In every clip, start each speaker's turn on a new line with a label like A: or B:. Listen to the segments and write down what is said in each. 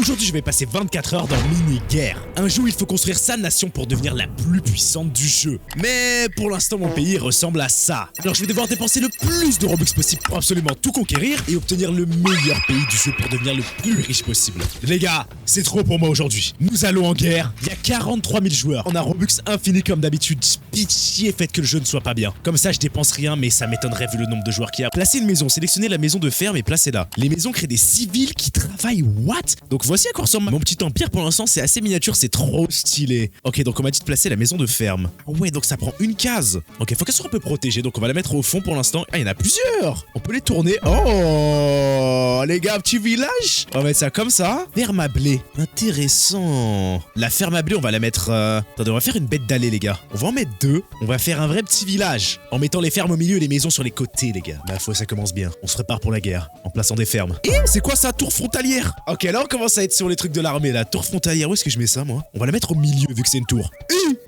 A: Aujourd'hui, je vais passer 24 heures dans mini-guerre. Un jeu où il faut construire sa nation pour devenir la plus puissante du jeu. Mais pour l'instant, mon pays ressemble à ça. Alors je vais devoir dépenser le plus de Robux possible pour absolument tout conquérir et obtenir le meilleur pays du jeu pour devenir le plus riche possible. Les gars, c'est trop pour moi aujourd'hui. Nous allons en guerre. Il y a 43 000 joueurs. On a Robux infini comme d'habitude. Pitié, faites que le jeu ne soit pas bien. Comme ça, je dépense rien, mais ça m'étonnerait vu le nombre de joueurs qu'il y a. Placez une maison, sélectionnez la maison de ferme et placez-la. Les maisons créent des civils qui travaillent. What? Donc voici à quoi ressemble mon petit empire. Pour l'instant, c'est assez miniature, c'est trop stylé. Ok, donc on m'a dit de placer la maison de ferme. Ouais, donc ça prend une case. Ok, faut qu'elle soit un peu protégée, donc on va la mettre au fond pour l'instant. Ah, il y en a plusieurs. On peut les tourner. Oh, les gars, petit village. On va mettre ça comme ça. Ferme à blé. Intéressant. La ferme à blé, on va la mettre... Attendez, on va faire une bête d'allée, les gars. On va en mettre deux. On va faire un vrai petit village. En mettant les fermes au milieu et les maisons sur les côtés, les gars. Bah, ça commence bien. On se prépare pour la guerre. En plaçant des fermes. Et c'est quoi ça, tour frontalière? Ok, là, on commence à être sur les trucs de l'armée, la tour frontalière. Où est-ce que je mets ça, moi? On va la mettre au milieu, vu que c'est une tour.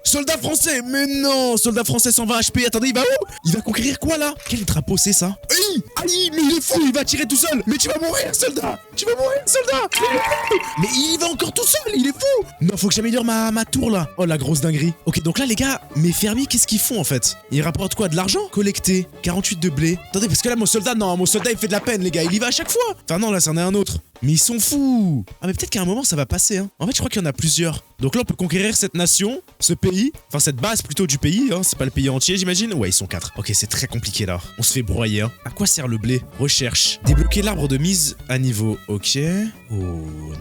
A: Soldat français. Mais non, soldat français 120 HP. Attendez, il va où? Il va conquérir quoi, là? Quel drapeau c'est, ça? Aïe, mais il est fou, il va tirer tout seul. Mais tu vas mourir, soldat. Tu vas mourir, soldat. Mais il va encore tout seul, il est fou. Non, faut que j'améliore ma tour, là. Oh, la grosse dinguerie. Ok, donc là, les gars, mes fermiers, qu'est-ce qu'ils font, en fait? Ils rapportent quoi? De l'argent? Collecté. 48 de blé. Attendez, parce que là, mon soldat, non, mon soldat, il fait de la peine, les gars. Il y va à chaque fois. Enfin, non, là, c'en est un autre. Mais ils sont fous. Ah, mais peut-être qu'à un moment, ça va passer, hein. En fait, je crois qu'il y en a plusieurs. Donc là, on peut conquérir cette nation, ce pays. Enfin, cette base plutôt du pays, hein. C'est pas le pays entier, j'imagine. Ouais, ils sont 4. Ok, c'est très compliqué, là. On se fait broyer, hein. À quoi sert le blé? Recherche. Débloquer l'arbre de mise à niveau. Ok. Oh,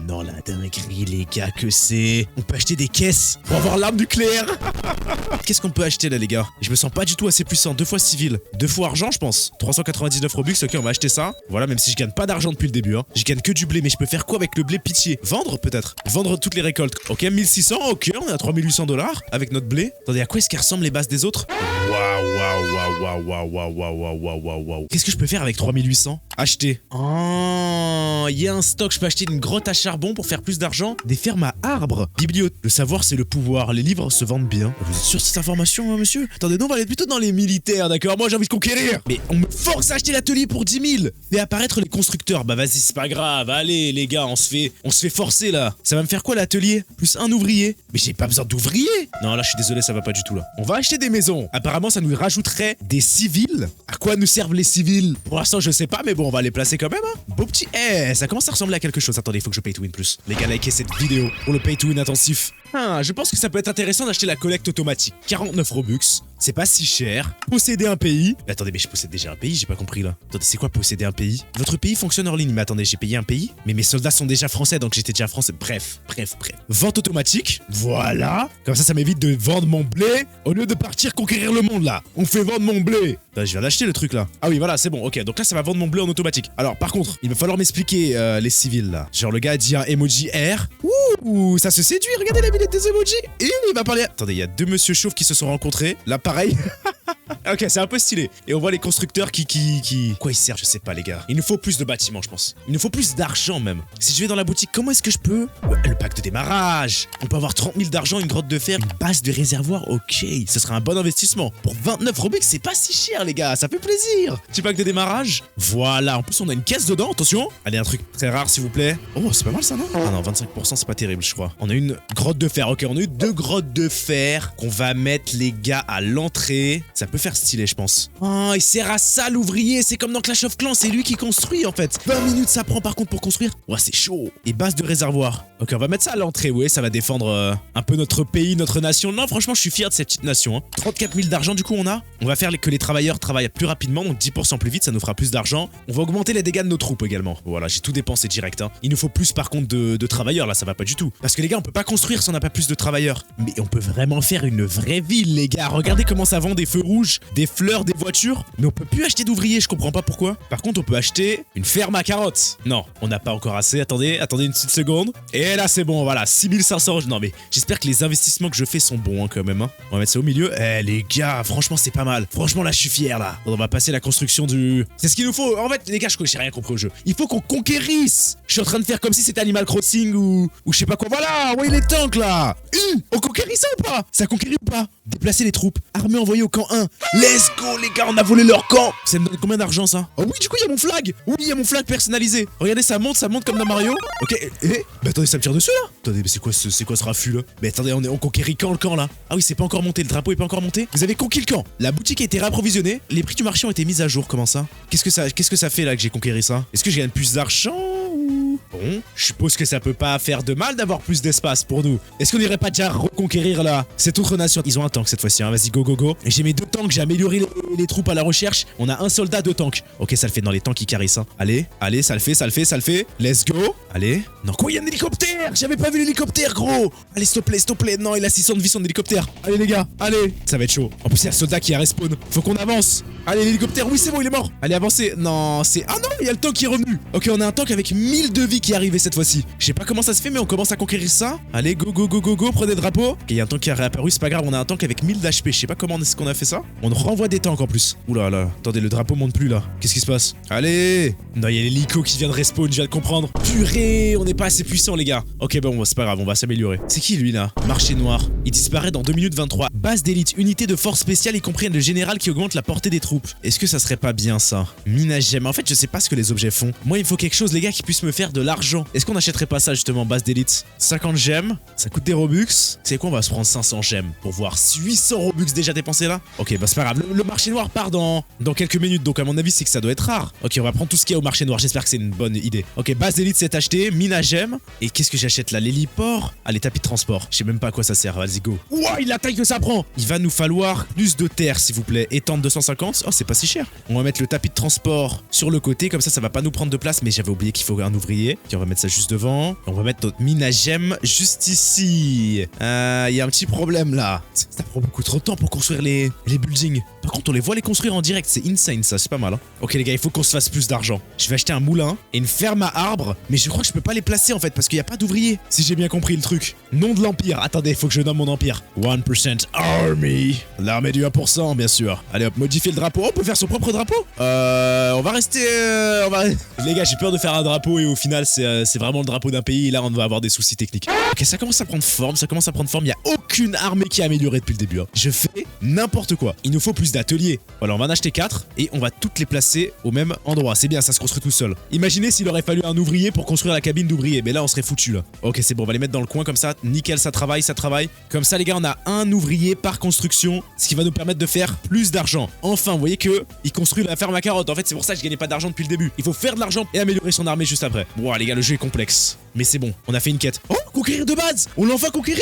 A: non, la dinguerie, les gars, que c'est. On peut acheter des caisses pour avoir l'arme nucléaire. Qu'est-ce qu'on peut acheter, là, les gars? Je me sens pas du tout assez puissant. 2 fois civil. 2 fois argent, je pense. 399 Robux. Ok, on va acheter ça. Voilà, même si je gagne pas d'argent depuis le début, hein. Je gagne que du blé, mais je peux faire quoi avec le blé? Pitié. Vendre, peut-être. Vendre toutes les récoltes. Ok, 1600. Ok, on est à 3800 $ avec notre blé. Attendez, à quoi est-ce qu'elles ressemblent les bases des autres? Waouh. Qu'est-ce que je peux faire avec 3800? Acheter. Oh, il y a un stock. Je peux acheter une grotte à charbon pour faire plus d'argent. Des fermes à arbres. Bibliothèque. Le savoir, c'est le pouvoir. Les livres se vendent bien. Vous êtes sûr de cette information, hein, monsieur? Attendez, non, on va aller plutôt dans les militaires, d'accord? Moi, j'ai envie de conquérir. Mais on me force à acheter l'atelier pour 10 000. Fait apparaître les constructeurs. Bah, vas-y, c'est pas grave. Allez, les gars, on se fait forcer, là. Ça va me faire quoi, l'atelier? Plus un ouvrier. Mais j'ai pas besoin d'ouvriers. Non, là, je suis désolé, ça va pas du tout, là. On va acheter des maisons. Apparemment, ça nous rajouterait des civils. À quoi nous servent les civils? Pour l'instant, je sais pas, mais bon, on va les placer quand même, hein. Beau petit... ça commence à ressembler à quelque chose. Attendez, il faut que je pay to win plus. Les gars, likez cette vidéo pour le pay to win intensif. Je pense que ça peut être intéressant d'acheter la collecte automatique. 49 Robux. C'est pas si cher. Posséder un pays. Mais attendez, mais je possède déjà un pays, j'ai pas compris là. Attendez, c'est quoi posséder un pays? Votre pays fonctionne hors ligne. Mais attendez, j'ai payé un pays? Mais mes soldats sont déjà français, donc j'étais déjà français. Bref. Vente automatique. Voilà. Comme ça m'évite de vendre mon blé au lieu de partir conquérir le monde là. On fait vendre mon blé. Je viens d'acheter le truc là. Ah oui, voilà, c'est bon. Ok, donc là, ça va vendre mon blé en automatique. Alors, par contre, il va falloir m'expliquer les civils là. Genre, le gars a dit un emoji R. Ouh, ça se séduit. Regardez la minute des emojis. Et il va parler. Attendez, il y a 2 monsieur chauves qui se sont rencontrés. Là, pareil. Ok, c'est un peu stylé. Et on voit les constructeurs qui... Quoi ils servent? Je sais pas, les gars. Il nous faut plus de bâtiments, je pense. Il nous faut plus d'argent, même. Si je vais dans la boutique, comment est-ce que je peux... Ouais, le pack de démarrage. On peut avoir 30 000 d'argent, une grotte de fer, une base de réservoir. Ok, ce sera un bon investissement. Pour 29 Robux, c'est pas si cher, les gars. Ça fait plaisir. Petit pack de démarrage. Voilà. En plus, on a une caisse dedans. Attention. Allez, un truc très rare, s'il vous plaît. Oh, c'est pas mal, ça, non? Ah non, 25%, c'est pas terrible, je crois. On a une grotte de fer. Ok, on a eu 2 grottes de fer qu'on va mettre, les gars, à l'entrée. Ça peut faire stylé, je pense. Oh, il sert à ça, l'ouvrier. C'est comme dans Clash of Clans, c'est lui qui construit, en fait. 20 minutes, ça prend, par contre, pour construire. Ouais, c'est chaud. Et base de réservoir. Ok, on va mettre ça à l'entrée, ouais, ça va défendre un peu notre pays, notre nation. Non, franchement, je suis fier de cette petite nation, hein. 34 000 d'argent, du coup, on a. On va faire que les travailleurs travaillent plus rapidement, donc 10% plus vite, ça nous fera plus d'argent. On va augmenter les dégâts de nos troupes également. Voilà, j'ai tout dépensé direct, hein. Il nous faut plus, par contre, de travailleurs, là, ça va pas du tout. Parce que les gars, on peut pas construire si on n'a pas plus de travailleurs. Mais on peut vraiment faire une vraie ville, les gars. Regardez comment ça vend des feux rouges, des fleurs, des voitures. Mais on peut plus acheter d'ouvriers, je comprends pas pourquoi. Par contre, on peut acheter une ferme à carottes. Non, on n'a pas encore assez. Attendez une petite seconde. Et là, c'est bon, voilà, 6500. Non, mais j'espère que les investissements que je fais sont bons, hein, quand même, hein. On va mettre ça au milieu. Les gars, franchement, c'est pas mal. Franchement, là, je suis fier, là. On va passer la construction du... C'est ce qu'il nous faut. En fait, les gars, j'ai rien compris au jeu. Il faut qu'on conquérisse. Je suis en train de faire comme si c'était Animal Crossing ou je sais pas quoi. Voilà, ouais, les tanks, là. On conquérit ça ou pas? Ça conquérit ou pas? Déplacer les troupes. Armée envoyée au camp 1. Let's go les gars, on a volé leur camp. Ça me donne combien d'argent ça? Oh oui, du coup il y a mon flag. Oui, il y a mon flag personnalisé. Regardez, ça monte comme dans Mario. Ok, mais attendez, ça me tire dessus là. Attendez, mais c'est quoi ce raffut là? Mais attendez, on conquérit quand le camp là? Ah oui, c'est pas encore monté, le drapeau est pas encore monté. Vous avez conquis le camp. La boutique a été réapprovisionnée. Les prix du marché ont été mis à jour. Comment ça? Qu'est-ce que ça fait là que j'ai conquéri ça? Est-ce que je gagne plus d'argent ou... Bon, je suppose que ça peut pas faire de mal d'avoir plus d'espace pour nous. Est-ce qu'on irait pas déjà reconquérir là cette autre nation? Ils ont un tank cette fois-ci, hein. Vas-y, go go go. J'ai mes 2 tanks, j'ai amélioré les troupes à la recherche. On a un soldat, 2 tanks. Ok, ça le fait dans les tanks qui carissent, hein. Allez, ça le fait. Let's go. Allez. Non, quoi, il y a un hélicoptère? J'avais pas vu l'hélicoptère, gros. Allez, s'il te plaît. Non, il a 600 de vie son hélicoptère. Allez les gars, allez. Ça va être chaud. En plus, il y a un soldat qui a respawn. Faut qu'on avance. Allez, l'hélicoptère, oui, c'est bon, il est mort. Allez, avancez. Non, c'est... Ah non, il y a le tank qui est revenu. Ok, on a un tank avec 1000 de vie qui est arrivé cette fois-ci. Je sais pas comment ça se fait, mais on commence à conquérir ça. Allez, go, prenez le drapeau. Ok, il y a un tank qui a réapparu, c'est pas grave, on a un tank avec 1000 d'HP. Je sais pas comment est-ce qu'on a fait ça. On renvoie des tanks en plus. Oula là, attendez, le drapeau monte plus là. Qu'est-ce qui se passe? Allez. Non, il y a l'hélico qui vient de respawn, je viens de comprendre. Purée, on n'est pas assez puissant les gars. Ok, bon, c'est pas grave, on va s'améliorer. C'est qui lui là? Marché noir. Il disparaît dans 2 minutes 23. Base d'élite, unité de force spéciale, y compris le général qui augmente la portée des troupes. Est-ce que ça serait pas bien ça? Mine à gemmes. En fait, je sais pas ce que les objets font. Moi, il me faut quelque chose, les gars, qui puisse me faire de l'argent. Est-ce qu'on achèterait pas ça justement, base d'élite? 50 gemmes, ça coûte des Robux. C'est quoi, on va se prendre 500 gemmes pour voir 800 Robux déjà dépensés là. Ok, bah c'est pas grave. Le marché noir part dans quelques minutes, donc à mon avis, c'est que ça doit être rare. Ok, on va prendre tout ce qu'il y a au marché noir. J'espère que c'est une bonne idée. Ok, base d'élite, c'est acheté. Mine à gemmes. Et qu'est-ce que j'achète là? L'héliport? Ah, les tapis de transport. Je sais même pas à quoi ça sert. Vas-y, go. Ouah, la taille que ça prend. Il va nous falloir plus de terre, s'il vous plaît. Étendre 250. Oh, c'est pas si cher. On va mettre le tapis de transport sur le côté, comme ça va pas nous prendre de place, mais j'avais oublié qu'il faut un ouvrier. Ok, on va mettre ça juste devant. Et on va mettre notre mine à gemmes juste ici. Il y a un petit problème là. Ça prend beaucoup trop de temps pour construire les buildings. Par contre, on les voit les construire en direct, c'est insane ça, c'est pas mal. Hein. Ok les gars, il faut qu'on se fasse plus d'argent. Je vais acheter un moulin et une ferme à arbres, mais je crois que je peux pas les placer en fait, parce qu'il y a pas d'ouvriers. Si j'ai bien compris le truc. Nom de l'empire. Attendez, il faut que je nomme mon empire. 1% Army. L'armée du 1%, bien sûr. Allez hop, modifier le drapeau. Oh, on peut faire son propre drapeau. On va rester... Les gars, j'ai peur de faire un drapeau et au final, c'est vraiment le drapeau d'un pays et là, on va avoir des soucis techniques. Ok, ça commence à prendre forme, il y a aucune armée qui est améliorée depuis le début. Hein. Je fais n'importe quoi. Il nous faut plus d'ateliers. Voilà, on va en acheter 4 et on va toutes les placer au même endroit. C'est bien, ça se construit tout seul. Imaginez s'il aurait fallu un ouvrier pour construire la cabine d'ouvrier, mais là, on serait foutu là. Ok, c'est bon, on va les mettre dans le coin comme ça. Nickel, ça travaille. Comme ça, les gars, on a un ouvrier par construction, ce qui va nous permettre de faire plus d'argent. Enfin, vous voyez que il construit la ferme à carottes. En fait, c'est pour ça que je gagnais pas d'argent depuis le début. Il faut faire de l'argent et améliorer son armée juste après. Bon, les gars, le jeu est complexe. Mais c'est bon, on a fait une quête. Oh, conquérir de base. On l'a enfin conquéri.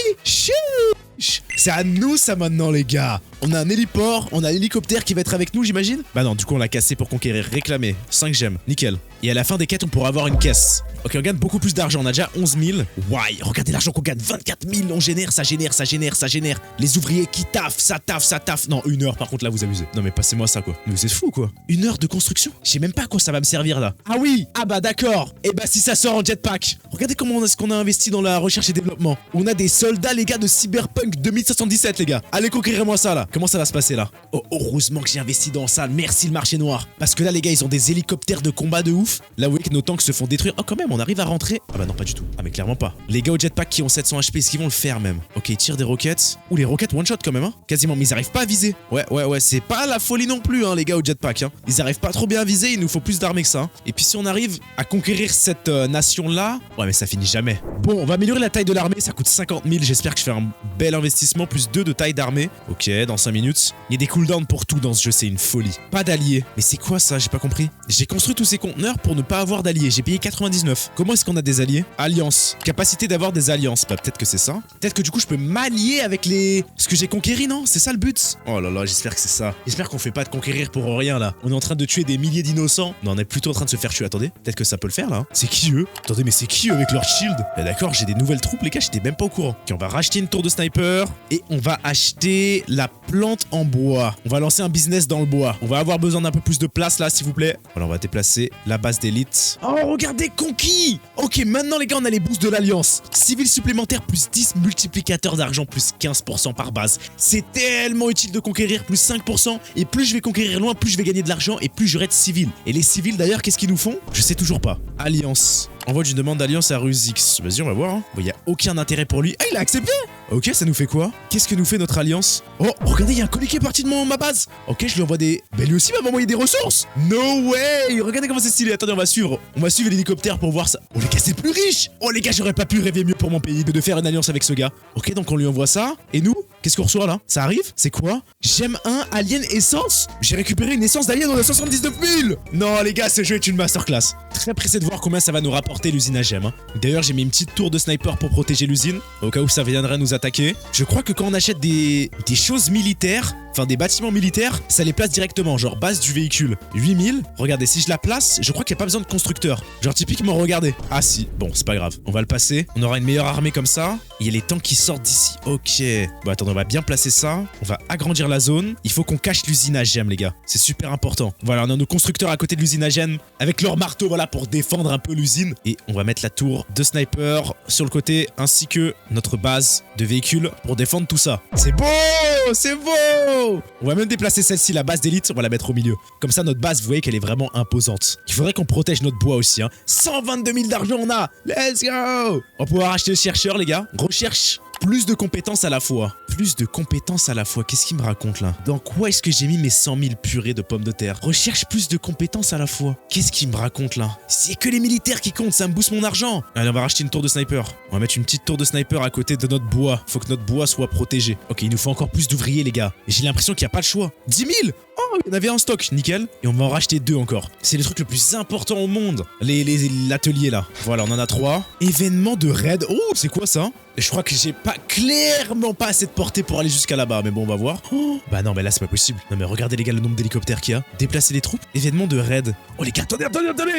A: C'est à nous ça maintenant les gars. On a un héliport, on a l'hélicoptère qui va être avec nous j'imagine. Bah non, du coup on l'a cassé pour conquérir, réclamer. 5 gemmes, nickel. Et à la fin des quêtes on pourra avoir une caisse. Ok, on gagne beaucoup plus d'argent, on a déjà 11 000. Ouais, regardez l'argent qu'on gagne, 24 000. On génère, ça génère. Les ouvriers qui taffent, ça taffe. Non, 1 heure par contre là vous abusez. Non mais passez-moi ça quoi. Mais vous êtes fou quoi. 1 heure de construction. Je sais même pas à quoi ça va me servir là. Ah oui, ah bah d'accord. Et bah si ça sort en jetpack. Regardez comment est-ce qu'on a investi dans la recherche et développement. On a des soldats les gars de Cyberpunk 2077 les gars. Allez conquérir-moi ça là. Comment ça va se passer là? Oh, heureusement que j'ai investi dans ça. Merci le marché noir. Parce que là les gars ils ont des hélicoptères de combat de ouf. Là vous voyez que nos tanks se font détruire. Oh quand même on arrive à rentrer. Ah bah non pas du tout. Ah mais clairement pas. Les gars au jetpack qui ont 700 HP, est-ce qu'ils vont le faire même? Ok, ils tirent des roquettes. Ouh les roquettes one shot quand même hein. Quasiment, mais ils arrivent pas à viser. Ouais, c'est pas la folie non plus hein les gars au jetpack hein. Ils arrivent pas trop bien à viser, il nous faut plus d'armées que ça. Hein. Et puis si on arrive à conquérir cette nation là, ouais mais ça finit jamais. Bon, on va améliorer la taille de l'armée, ça coûte 50 000. J'espère que je fais un bel investissement, plus 2 de taille d'armée. Ok, dans 5 minutes. Il y a des cooldowns pour tout dans ce jeu, c'est une folie. Pas d'alliés. Mais c'est quoi ça? J'ai pas compris. J'ai construit tous ces conteneurs pour ne pas avoir d'alliés. J'ai payé 99. Comment est-ce qu'on a des alliés? Alliance. Capacité d'avoir des alliances. Bah peut-être que c'est ça. Peut-être que du coup je peux m'allier avec ce que j'ai conquéri, non? C'est ça le but? Oh là là, j'espère que c'est ça. J'espère qu'on fait pas de conquérir pour rien là. On est en train de tuer des milliers d'innocents. Non, on est plutôt en train de se faire tuer. Attendez, peut-être que ça peut le faire là. Hein. C'est qui eux? Attendez, mais c'est qui eux avec leur shield? Ah, d'accord, j'ai des nouvelles troupes les gars, j'étais même pas au courant. Ok, on va racheter une tour de sniper et on va acheter la plante en bois. On va lancer un business dans le bois. On va avoir besoin d'un peu plus de place là, s'il vous plaît. Voilà, on va déplacer la base d'élite. Oh, regardez, conquis! Ok, maintenant les gars, on a les boosts de l'alliance. Civil supplémentaire plus 10, multiplicateur d'argent plus 15% par base. C'est tellement utile de conquérir plus 5%. Et plus je vais conquérir loin, plus je vais gagner de l'argent et plus j'aurai de civils. Et les civils d'ailleurs, qu'est-ce qu'ils nous font? Je sais toujours pas. Alliance. Envoie d'une demande d'alliance à Rusix. Vas-y, on va voir. Hein. Bon, y a aucun intérêt pour lui. Ah, il a accepté. Ok, ça nous fait quoi? Qu'est-ce que nous fait notre alliance? Oh, regardez, il y a un colis qui est parti de ma base. Ok, je lui envoie des... Bah, lui aussi va m'envoyer des ressources. No way. Regardez comment c'est stylé. Attendez, on va suivre. On va suivre l'hélicoptère pour voir ça. Oh, les gars, c'est plus riche. Oh, les gars, j'aurais pas pu rêver mieux pour mon pays que de faire une alliance avec ce gars. Ok, donc on lui envoie ça. Et nous, qu'est-ce qu'on reçoit là? Ça arrive? C'est quoi? J'aime un alien essence. J'ai récupéré une essence d'alien, on a 79 000. Non, les gars, ce jeu est une masterclass. Très pressé de voir combien ça va nous rapporter l'usine à gemmes. Hein. D'ailleurs, j'ai mis une petite tour de sniper pour protéger l'usine, au cas où ça viendrait nous attaquer. Je crois que quand on achète des choses militaires, enfin des bâtiments militaires, ça les place directement, genre base du véhicule. 8000, regardez, si je la place, je crois qu'il n'y a pas besoin de constructeur. Genre typiquement, regardez. Ah si, bon, c'est pas grave, on va le passer. On aura une meilleure armée comme ça. Il y a les tanks qui sortent d'ici, ok. Bon, attendez, on va bien placer ça. On va agrandir la zone. Il faut qu'on cache l'usine à gemmes, les gars. C'est super important. Voilà, on a nos constructeurs à côté de l'usine à gemmes, avec leur marteau, voilà, pour défendre un peu l'usine. Et on va mettre la tour de sniper sur le côté, ainsi que notre base de véhicules pour défendre tout ça. C'est beau! C'est beau! On va même déplacer celle-ci, la base d'élite, on va la mettre au milieu. Comme ça, notre base, vous voyez qu'elle est vraiment imposante. Il faudrait qu'on protège notre bois aussi, hein. 122 000 d'argent, on a! Let's go! On va pouvoir acheter le chercheur, les gars. Recherche plus de compétences à la fois. Plus de compétences à la fois. Qu'est-ce qu'il me raconte là? Dans quoi est-ce que j'ai mis mes 100 000 purées de pommes de terre? Recherche plus de compétences à la fois. Qu'est-ce qu'il me raconte là? C'est que les militaires qui comptent, ça me booste mon argent. Allez, on va racheter une tour de sniper. On va mettre une petite tour de sniper à côté de notre bois. Faut que notre bois soit protégé. Ok, il nous faut encore plus d'ouvriers, les gars. J'ai l'impression qu'il n'y a pas le choix. 10 000? Oh, il y en avait un stock, nickel. Et on va en racheter 2 encore. C'est le truc le plus important au monde. L'atelier là. Voilà, on en a 3. Événement de raid. Oh, c'est quoi ça? Je crois que j'ai clairement pas assez de portée pour aller jusqu'à là-bas, mais bon, on va voir. Oh, bah non, mais là, c'est pas possible. Non, mais regardez, les gars, le nombre d'hélicoptères qu'il y a. Déplacer les troupes. Événement de raid. Oh, les gars, attendez.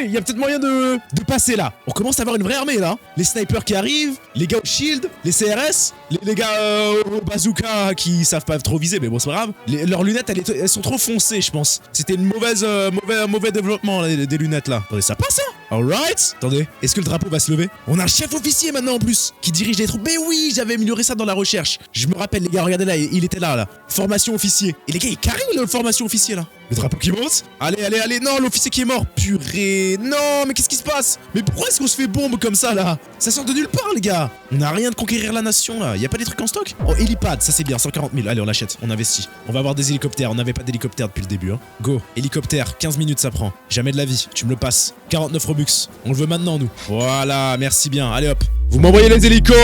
A: Il y a peut-être moyen de passer là. On commence à avoir une vraie armée là. Les snipers qui arrivent, les gars au shield, les CRS, les gars au bazooka qui savent pas trop viser, mais bon, c'est pas grave. Leurs lunettes, elles sont trop foncées, je pense. C'était une mauvais développement là, des lunettes là. Attendez, ça passe, hein? Alright. Attendez, est-ce que le drapeau va se lever? On a un chef officier maintenant en plus qui dirige les troupes. Mais oui, j'avais amélioré ça dans la recherche. Je me rappelle, les gars, regardez là, il était là. Formation officier. Et les gars, il est carré le formation officier là. Le drapeau qui monte. Allez. Non, l'officier qui est mort. Purée. Non, mais qu'est-ce qui se passe? Mais pourquoi est-ce qu'on se fait bombe comme ça là? Ça sort de nulle part, les gars. On n'a rien de conquérir la nation là. Y a pas des trucs en stock? Oh, hélipad, ça c'est bien, 140 000. Allez, on l'achète, on investit. On va avoir des hélicoptères. On n'avait pas d'hélicoptère depuis le début. Hein. Go. Hélicoptère, 15 minutes ça prend. Jamais de la vie. Tu me le passes. 49 Robux. On le veut maintenant, nous. Voilà, merci bien. Allez hop. Vous m'envoyez les hélicos!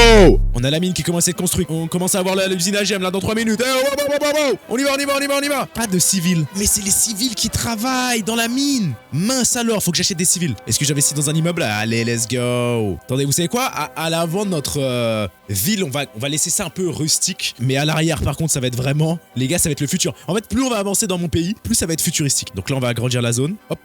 A: On a la mine qui commence à être construite. On commence à avoir l'usine à gemmes là dans 3 minutes. On y va. Pas de civils. Mais c'est les civils qui travaillent dans la mine. Mince alors, faut que j'achète des civils. Est-ce que j'investis dans un immeuble? Allez, let's go. Attendez, vous savez quoi? À l'avant de notre ville, on va laisser ça un peu rustique. Mais à l'arrière, par contre, ça va être vraiment... Les gars, ça va être le futur. En fait, plus on va avancer dans mon pays, plus ça va être futuristique. Donc là, on va agrandir la zone. Hop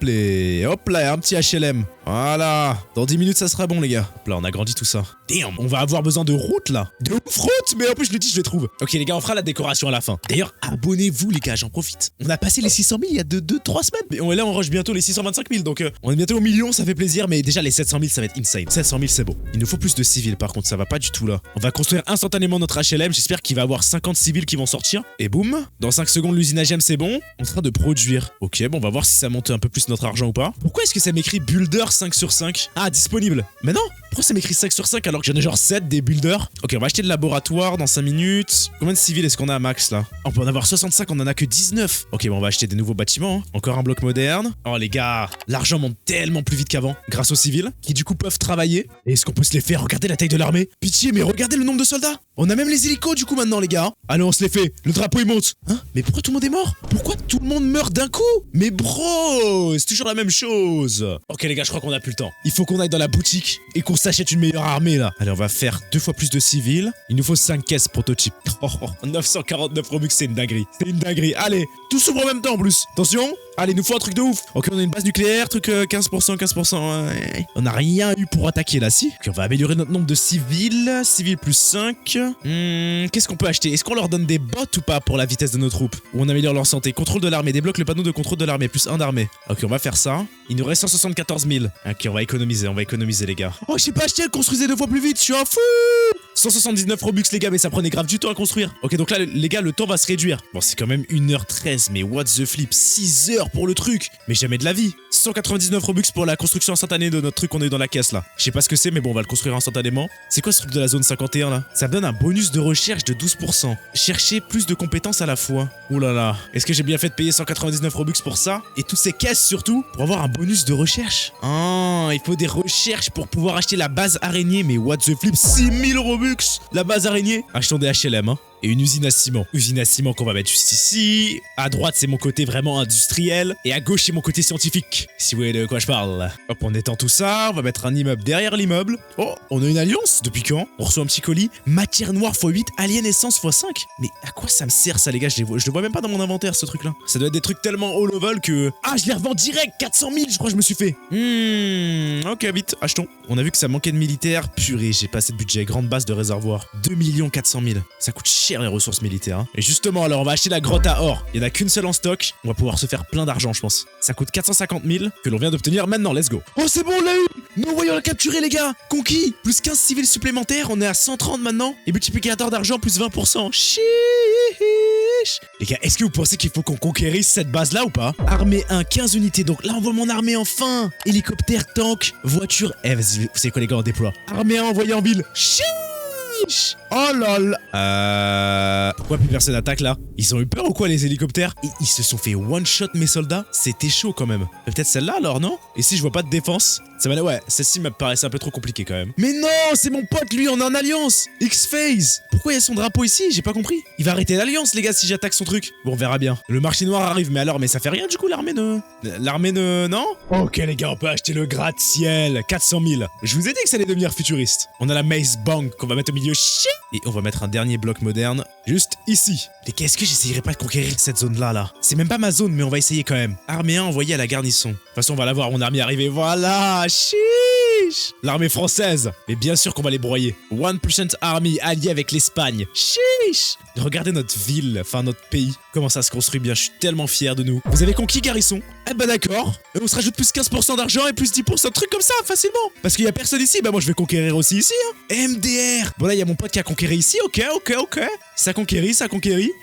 A: là, un petit HLM. Voilà. Dans 10 minutes, ça sera bon, les gars. Hop là, on agrandit tout ça. Damn, on va avoir besoin de routes là. De ouf routes, mais en plus je le dis, je les trouve. Ok les gars, on fera la décoration à la fin. D'ailleurs, abonnez-vous les gars, j'en profite. On a passé les 600 000 il y a 2-3 semaines. Mais là on rush bientôt les 625 000, donc on est bientôt au million, ça fait plaisir. Mais déjà les 700 000 ça va être insane. 700 000 c'est beau. Il nous faut plus de civils par contre, ça va pas du tout là. On va construire instantanément notre HLM, j'espère qu'il va avoir 50 civils qui vont sortir. Et boum, dans 5 secondes l'usine à gemmes c'est bon. On est en train de produire. Ok, bon on va voir si ça monte un peu plus notre argent ou pas. Pourquoi est-ce que ça m'écrit builder 5 sur 5? Ah, disponible. Mais non, pourquoi ça m'écrit 5 sur 5 alors que j'en ai genre 7 des builders? Ok, on va acheter le laboratoire dans 5 minutes. Combien de civils est-ce qu'on a à max là? On peut en avoir 65, on en a que 19. Ok, bon, on va acheter des nouveaux bâtiments. Hein. Encore un bloc moderne. Oh les gars, l'argent monte tellement plus vite qu'avant grâce aux civils qui du coup peuvent travailler. Et est-ce qu'on peut se les faire? Regardez la taille de l'armée. Pitié, mais regardez le nombre de soldats. On a même les hélicos du coup maintenant les gars. Allez, on se les fait. Le drapeau il monte. Hein? Mais pourquoi tout le monde est mort? Pourquoi tout le monde meurt d'un coup? Mais bro, c'est toujours la même chose. Ok les gars, je crois qu'on a plus le temps. Il faut qu'on aille dans la boutique et qu'on s'achète une meilleure armée là. Allez, on va faire 2 fois plus de civils. Il nous faut 5 caisses prototypes. 949 Robux, c'est une dinguerie. C'est une dinguerie. Allez, tout s'ouvre en même temps en plus. Attention. Allez, il nous faut un truc de ouf. Ok, on a une base nucléaire, truc 15%. Ouais. On n'a rien eu pour attaquer là, si. Ok, on va améliorer notre nombre de civils. Civils plus 5. Qu'est-ce qu'on peut acheter? Est-ce qu'on leur donne des bots ou pas pour la vitesse de nos troupes? Ou on améliore leur santé? Contrôle de l'armée. Débloque le panneau de contrôle de l'armée. Plus 1 d'armée. Ok, on va faire ça. Il nous reste 174 000. Ok, on va économiser les gars. Oh, j'ai pas acheté, elle construisait 2 fois plus vite, je suis un fou. 179 Robux les gars, mais ça prenait grave du temps à construire. Ok, donc là les gars, le temps va se réduire. Bon, c'est quand même 1h13, mais what the flip, 6 heures pour le truc. Mais jamais de la vie. 199 Robux pour la construction instantanée de notre truc qu'on a eu dans la caisse là. Je sais pas ce que c'est, mais bon, on va le construire instantanément. C'est quoi ce truc de la zone 51 là? Ça me donne un bonus de recherche de 12%. Chercher plus de compétences à la fois. Ouh là là. Est-ce que j'ai bien fait de payer 199 Robux pour ça? Et toutes ces caisses surtout pour avoir un bonus de recherche. Ah, il faut des recherches pour pouvoir acheter la base araignée. Mais what the flip, 6000 Robux la base araignée. Achetons des HLM, hein. Et une usine à ciment. Usine à ciment qu'on va mettre juste ici. À droite, c'est mon côté vraiment industriel. Et à gauche, c'est mon côté scientifique. Si vous voyez de quoi je parle. Hop, on étend tout ça. On va mettre un immeuble derrière l'immeuble. Oh, on a une alliance. Depuis quand? On reçoit un petit colis. Matière noire x8, alien essence x5. Mais à quoi ça me sert ça, les gars? Je le vois même pas dans mon inventaire, ce truc-là. Ça doit être des trucs tellement haut level que... Ah, je les revends direct. 400 000, je crois que je me suis fait. Ok, vite, achetons. On a vu que ça manquait de militaires. Purée, j'ai pas assez de budget. Grande base de réservoir. 2 400 000. Ça coûte cher les ressources militaires. Hein. Et justement, alors on va acheter la grotte à or. Il y en a qu'une seule en stock. On va pouvoir se faire plein d'argent, je pense. Ça coûte 450 000 que l'on vient d'obtenir maintenant. Let's go. Oh, c'est bon, on l'a eu. Nous voyons la capturer, les gars. Conquis. Plus 15 civils supplémentaires. On est à 130 maintenant. Et multiplicateur d'argent plus 20%. Chiche. Les gars, est-ce que vous pensez qu'il faut qu'on conquérisse cette base-là ou pas? Armée 1, 15 unités. Donc là, on voit mon armée enfin. Hélicoptère, tank, voiture. Eh, vas-y, vous savez quoi, les gars, on déploie. Armée 1 envoyée en ville. Chiche. Oh lol. Pourquoi plus personne attaque là? Ils ont eu peur ou quoi les hélicoptères? Ils se sont fait one shot mes soldats. C'était chaud quand même. Peut-être celle-là alors, non? Et si je vois pas de défense? Ça va, ouais, celle-ci me paraissait un peu trop compliquée quand même. Mais non, c'est mon pote lui, on est en alliance. X-Phase. Pourquoi il y a son drapeau ici? J'ai pas compris. Il va arrêter l'alliance les gars si j'attaque son truc. Bon, on verra bien. Le marché noir arrive, mais alors, mais ça fait rien du coup l'armée de... non? Ok les gars, on peut acheter le gratte-ciel. 400 000. Je vous ai dit que ça allait devenir futuriste. On a la Maze Bank qu'on va mettre au milieu. Et on va mettre un dernier bloc moderne juste ici. Et qu'est-ce que j'essayerais pas de conquérir cette zone-là, là? C'est même pas ma zone, mais on va essayer quand même. Armée 1 envoyée à la garnison. De toute façon, on va la voir, mon armée arrivée. Voilà, chiche. L'armée française. Mais bien sûr qu'on va les broyer. 1% Army alliée avec l'Espagne. Chiche. Regardez notre ville, enfin notre pays. Comment ça se construit bien, je suis tellement fier de nous. Vous avez conquis Garrison? Eh bah d'accord. On se rajoute plus 15% d'argent et plus 10% de trucs comme ça, facilement. Parce qu'il y a personne ici, bah moi je vais conquérir aussi ici, hein. MDR. Bon là, il y a mon pote qui a conquéri ici, ok. Ça conquérit.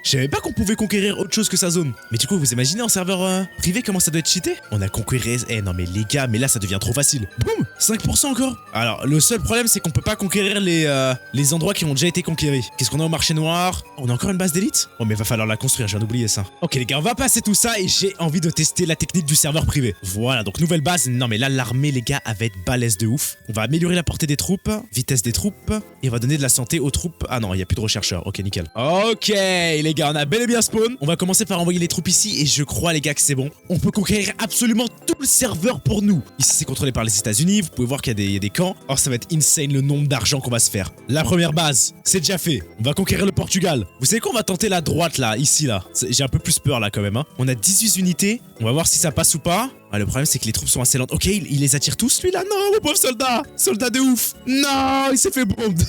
A: Je savais pas qu'on pouvait conquérir autre chose que sa zone. Mais du coup, vous imaginez en serveur privé comment ça doit être cheaté? On a conquéré... Eh non mais les gars, mais là ça devient trop facile. Boum, 5% encore. Alors, le seul problème c'est qu'on peut pas conquérir les endroits qui ont déjà été conquéris. Qu'est-ce qu'on a au marché noir? On a encore une base d'élite? Oh mais va falloir la construire, je viens d'oublier ça. Ok les gars, on va passer tout ça et j'ai envie de tester la technique du serveur privé. Voilà, donc nouvelle base. Non mais là, l'armée les gars, elle va être balèze de ouf. On va améliorer la portée des troupes, vitesse des troupes, et on va donner de la santé aux troupes. Ah non, il y a plus de rechercheurs. Ok, nickel. Ok les gars, on a bel et bien spawn. On va commencer par envoyer les troupes ici et je crois les gars que c'est bon. On peut conquérir absolument tout le serveur pour nous. Ici c'est contrôlé par les États-Unis. Vous pouvez voir qu'il y a des camps. Oh, ça va être insane le nombre d'argent qu'on va se faire. La première base, c'est déjà fait. On va conquérir le Portugal. Vous savez quoi, on va tenter la droite là, ici là. J'ai un peu plus peur là quand même, hein. On a 18 unités. On va voir si ça passe ou pas. Ah, le problème c'est que les troupes sont assez lentes. Ok, il les attire tous lui là. Non, le pauvre soldat. Soldat de ouf. Non, il s'est fait bombe.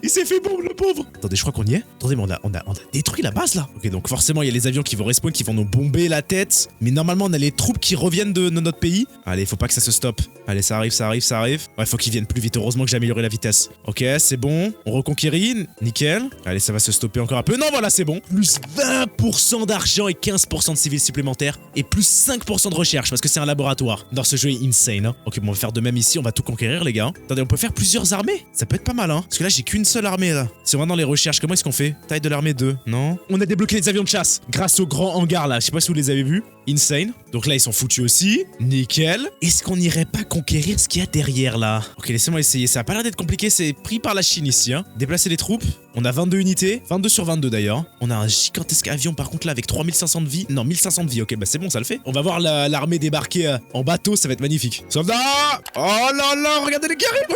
A: Il s'est fait bombe le pauvre. Attendez, je crois qu'on y est. Attendez, mais on a détruit la base là. Ok, donc forcément il y a les avions qui vont respawn, qui vont nous bomber la tête. Mais normalement on a les troupes qui reviennent de notre pays. Allez, faut pas que ça se stoppe. Allez, ça arrive. Ouais, faut qu'ils viennent plus vite. Heureusement que j'ai amélioré la vitesse. Ok, c'est bon. On reconquérit. Nickel. Allez, ça va se stopper encore un peu. Non, voilà, c'est bon. Plus 20% d'argent et 15% de civils supplémentaires. Et plus 5% de recherche parce que c'est un laboratoire. Dans ce jeu est insane, hein. Ok, bon, on va faire de même ici. On va tout conquérir, les gars. Attendez, on peut faire plusieurs armées. Ça peut être pas mal, hein. Parce que là, j'ai qu'une seule armée, là. Si on va dans les recherches, comment est-ce qu'on fait? Taille de l'armée 2. Non. On a débloqué les avions de chasse grâce au grand hangar, là. Je sais pas si vous les avez vus. Insane. Donc là, ils sont foutus aussi. Nickel. Est-ce qu'on irait pas conquérir ce qu'il y a derrière, là? Ok, laissez-moi essayer. Ça a pas l'air d'être compliqué. C'est pris par la Chine ici, hein. Déplacer les troupes. On a 22 unités. 22 sur 22, d'ailleurs. On a un gigantesque avion, par contre, là, avec 3500 de vie. Non, 1500 de vie. Ok, bah c'est bon, ça le fait. On va voir l'armée débarquer en bateau. Ça va être magnifique. Soldats! Oh là là! Regardez les carrés!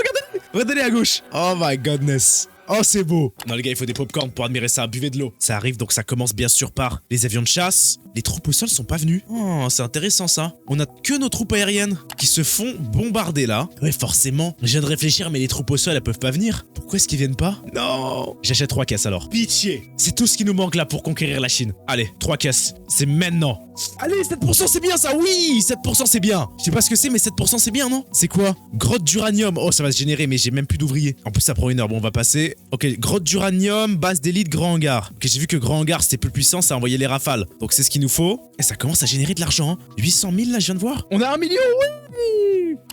A: Regardez-les à gauche! Oh my godness! Oh, c'est beau. Non, les gars, il faut des popcorn pour admirer ça. Buvez de l'eau. Ça arrive, donc ça commence bien sûr par les avions de chasse. Les troupes au sol sont pas venus. Oh, c'est intéressant ça. On a que nos troupes aériennes qui se font bombarder là. Ouais, forcément. Je viens de réfléchir, mais les troupes au sol, elles peuvent pas venir. Pourquoi est-ce qu'ils viennent pas? Non. J'achète 3 caisses alors. Pitié. C'est tout ce qui nous manque là pour conquérir la Chine. Allez, 3 caisses. C'est maintenant. Allez, 7% c'est bien ça, oui, 7% c'est bien. Je sais pas ce que c'est, mais 7% c'est bien, non? C'est quoi? Grotte d'uranium. Oh, ça va se générer, mais j'ai même plus d'ouvriers. En plus, ça prend 1 heure. Bon, on va passer. Ok, grotte d'uranium, base d'élite, grand hangar. Ok, j'ai vu que grand hangar c'était plus puissant, ça envoyait les rafales. Donc c'est ce qu'il nous faut. Et ça commence à générer de l'argent, hein. 800 000 là, je viens de voir. On a 1 million, oui.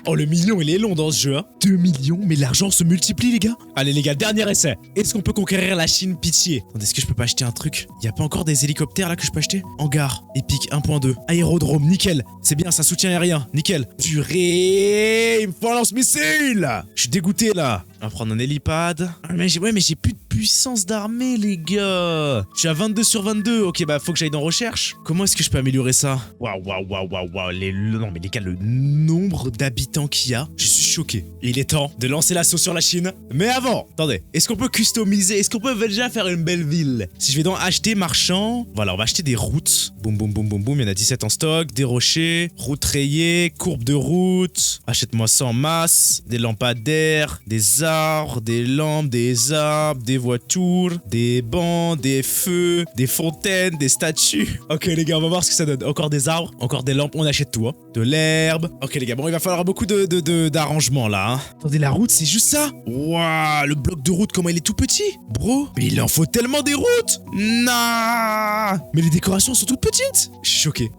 A: Oh, le million, il est long dans ce jeu, hein. 2 millions, mais l'argent se multiplie, les gars. Allez, les gars, dernier essai. Est-ce qu'on peut conquérir la Chine, pitié? Attendez, est-ce que je peux pas acheter un truc? Y a pas encore des hélicoptères là que je peux acheter? Hangar, épique, 1.2. Aérodrome, nickel. C'est bien, ça soutient aérien, nickel. Purée, il me faut un lance-missile. Je suis dégoûté là. On va prendre un hélipad. Ah, mais ouais, mais j'ai plus de puissance d'armée, les gars. Je suis à 22 sur 22. Ok, bah faut que j'aille dans recherche. Comment est-ce que je peux améliorer ça? Waouh. Non, mais les gars, le nombre d'habitants qu'il y a, je suis choqué. Il est temps de lancer l'assaut sur la Chine. Mais avant, attendez, est-ce qu'on peut customiser? Est-ce qu'on peut déjà faire une belle ville? Si je vais dans acheter marchand, voilà, on va acheter des routes. Boum, boum, boum, boum, boum. Il y en a 17 en stock. Des rochers, routes rayées, courbe de route. Achète-moi ça en masse. Des lampadaires, des arbres, des lampes, des arbres, des voitures, des bancs, des feux, des fontaines, des statues. Ok les gars, on va voir ce que ça donne. Encore des arbres, encore des lampes, on achète tout, hein. De l'herbe. Ok les gars, bon il va falloir beaucoup d'arrangements là, hein. Attendez, la route c'est juste ça? Waouh, le bloc de route comment il est tout petit, bro. Mais il en faut tellement des routes. Non. Mais les décorations sont toutes petites. Je suis choqué.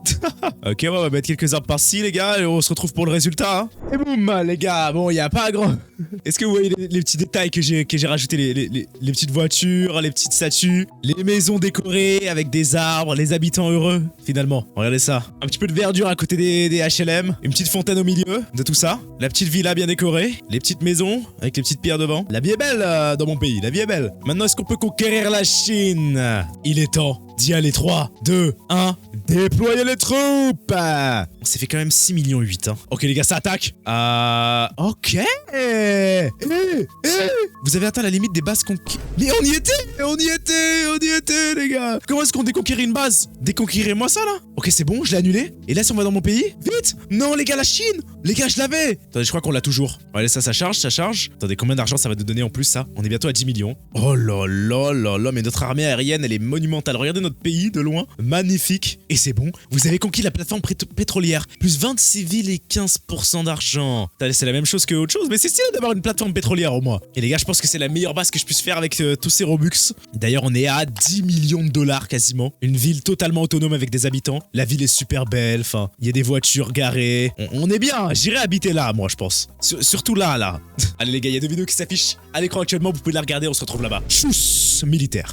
A: Ok, on va mettre quelques arbres par-ci les gars et on se retrouve pour le résultat, hein. Et boum les gars, bon il y a pas grand... Est-ce que vous voyez les petits détails que j'ai rajouté, les petites voitures, les petites statues, les maisons décorées avec des arbres, les habitants heureux, finalement. Regardez ça. Un petit peu de verdure à côté des HLM, une petite fontaine au milieu de tout ça, la petite villa bien décorée, les petites maisons avec les petites pierres devant. La vie est belle dans mon pays, la vie est belle. Maintenant, est-ce qu'on peut conquérir la Chine? Il est temps d'y aller. 3, 2, 1, déployer les troupes. On s'est fait quand même 6,8 millions, hein. Ok les gars, ça attaque. Ok. Vous avez atteint la limite des bases conquises. Mais on y était les gars. Comment est-ce qu'on déconquiert une base? Déconquérez-moi ça là. Ok, c'est bon, je l'ai annulé. Et là, si on va dans mon pays, vite. Non les gars, la Chine. Les gars, je l'avais. Attendez, je crois qu'on l'a toujours. Allez, ça charge. Attendez, combien d'argent ça va nous donner en plus ça? On est bientôt à 10 millions. Oh là là, mais notre armée aérienne, elle est monumentale. Regardez notre pays de loin, magnifique. Et c'est bon, vous avez conquis la plateforme pétrolière. Plus 26 villes et 15% d'argent. C'est la même chose que autre chose, mais c'est stylé d'avoir une plateforme pétrolière au moins. Et les gars, je pense que c'est la meilleure base que je puisse faire avec tous ces Robux. D'ailleurs, on est à 10 millions de dollars quasiment. Une ville totalement autonome avec des habitants. La ville est super belle, enfin, il y a des voitures garées. On est bien, j'irai habiter là, moi, je pense. Surtout là. Allez les gars, il y a 2 vidéos qui s'affichent à l'écran actuellement, vous pouvez la regarder, on se retrouve là-bas. Tchuss, militaire.